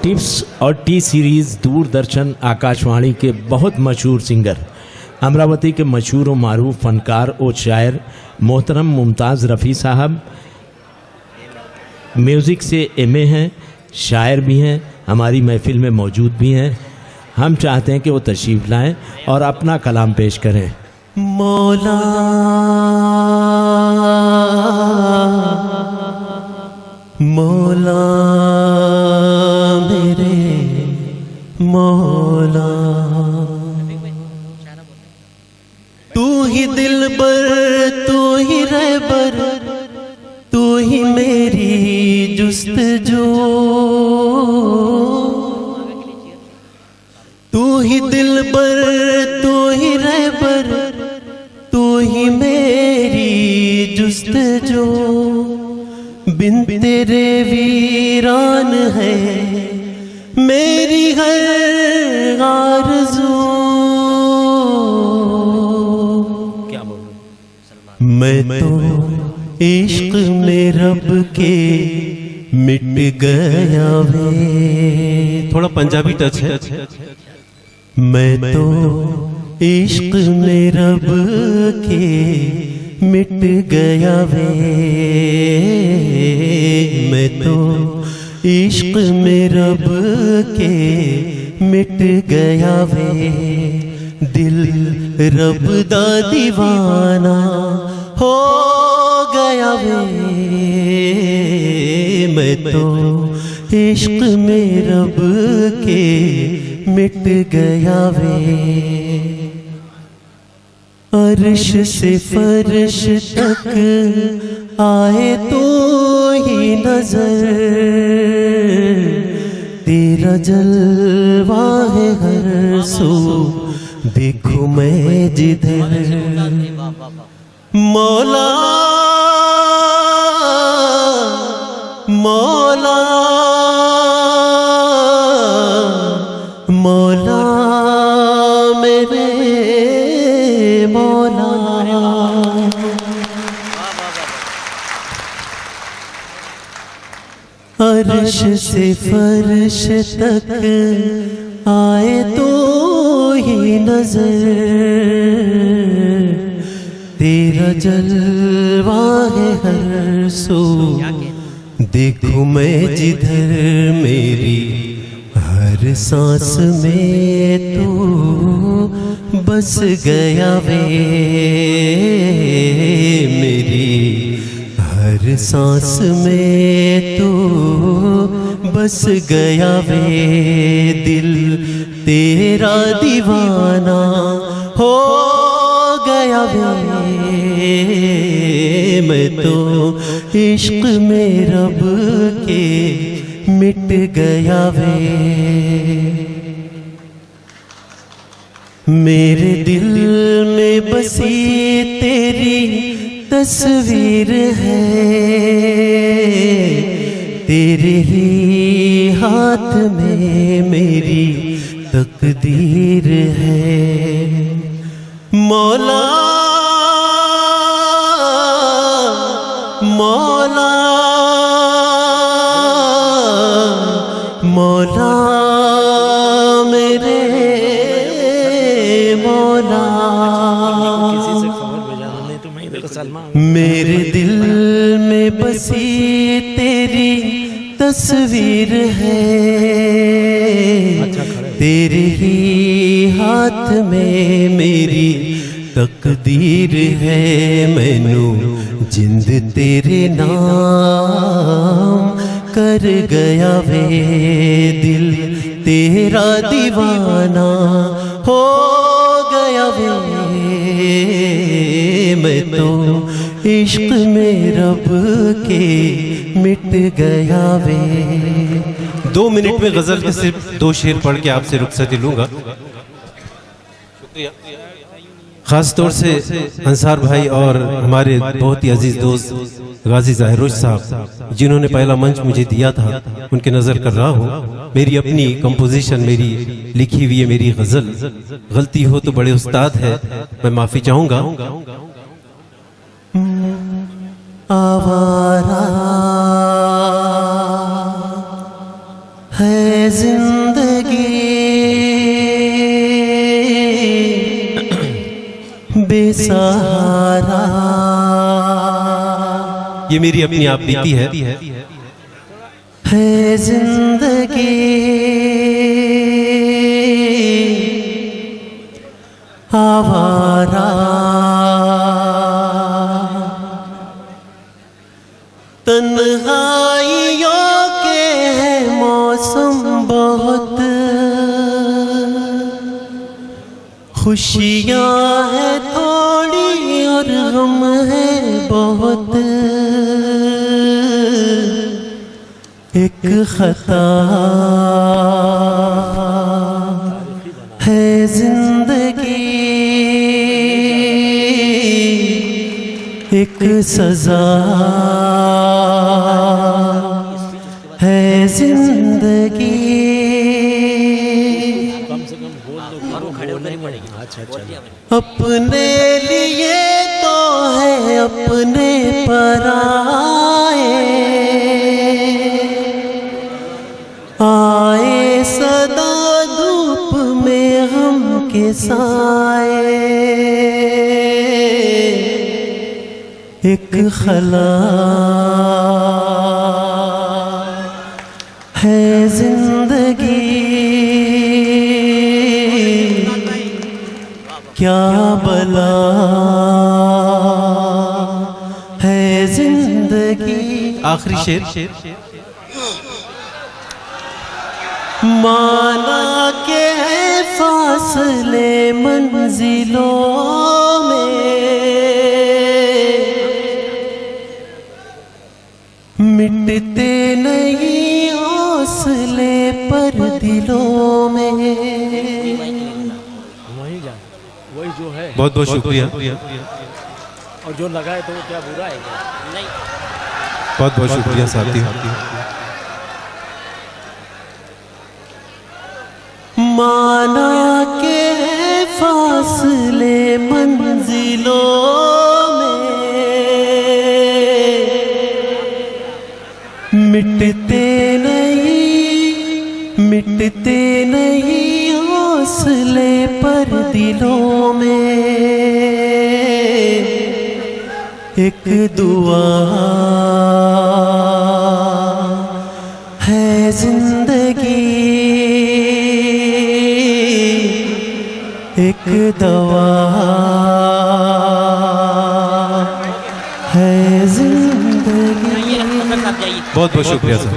Tips और T series Doordarshan Akashvani के बहुत मशहूर सिंगर, अमरावती के मशहूर और मारूफ फनकार और शायर मोहतरम मुमताज़ रफ़ी साहब म्यूज़िक से एमए हैं, शायर भी हैं, हमारी महफिल में मौजूद भी हैं। हम चाहते हैं कि वो तशरीफ़ लाएं और अपना कलाम पेश करें। मौला मौला मेरे मौला, तू ही दिलबर, तू ही रहबर, तू ही मेरी जुस्तजू, तू ही दिलबर, तू ही रहबर, तू ही मेरी जुस्तजू। बिन तेरे वीरान है मेरी हर आरज़ू। क्या बोलूं, मैं तो इश्क में रब के मिट गया वे। थोड़ा पंजाबी टच है। मैं तो इश्क में रब के मिट गया वे। मैं तो इश्क में रब के मिट गया वे। दिल रब दा दीवाना हो गया वे। मैं तो इश्क में रब के मिट गया वे। अर्श से फर्श तक आए तो ही नजर, तेरा जलवा है हर सो देखो मैं जिधर। मौला मौला मौला मेरे मौला। अर्श से फर्श तक आए तो ही नजर, तेरा जलवा है हर सो देखो मैं जिधर। मेरी हर सांस में तू बस गया वे। मेरी हर सांस में तू बस गया वे। दिल तेरा दीवाना हो गया वे। मैं तो इश्क में रब के मिट गया वे। मेरे दिल में बसी तेरी तस्वीर है, तेरे ही हाथ में मेरी तकदीर है। मौला मौला मौला मेरे मौला। मेरे दिल में बसी तेरी तस्वीर है, तेरे ही हाथ में मेरी तकदीर है। मैनू जिंद तेरे नाम कर गया वे। दिल तेरा दीवाना हो गया वे। मैं तो इश्क में रब के मिट गया वे। 2 मिनट में गजल के सिर्फ 2 शेर पढ़ के आपसे रुखसती लूंगा। खास तौर से अंसार भाई और हमारे बहुत ही अजीज दोस्त गाजी ज़ाहिरुश साहब, जिन्होंने पहला मंच मुझे दिया था, उनके नजर कर रहा हूँ। मेरी अपनी कंपोजिशन, मेरी लिखी हुई है मेरी गजल, गलती हो तो बड़े उस्ताद है, मैं माफी चाहूंगा। आवारा है जिंदगी बेसहारा। ये मेरी अपनी आप बीती है जिंदगी आवारा। तन्हाइयों के है मौसम बहुत, खुशियाँ है थोड़ी और गम है बहुत। एक खता है जिंदगी, एक सजा है जिंदगी। अपने लिए तो है अपने पराए, आए सदा धूप में हम के साए। एक खला है जिंदगी, क्या बला है जिंदगी। आखिरी शेर। माना के है फासले मंजिलों में, मिटते नहीं हौसले पर दिलों में। वही जा, वही जो है। बहुत बहुत शुक्रिया। और जो लगाए तो क्या बुरा है क्या? नहीं। बहुत बहुत शुक्रिया साथी। माना के फासले मंजिलों में, मिटते नहीं हौसले पर दिलों में। एक दुआ है जिंदगी, एक दवा है जिंदगी। बहुत बहुत शुक्रिया सर।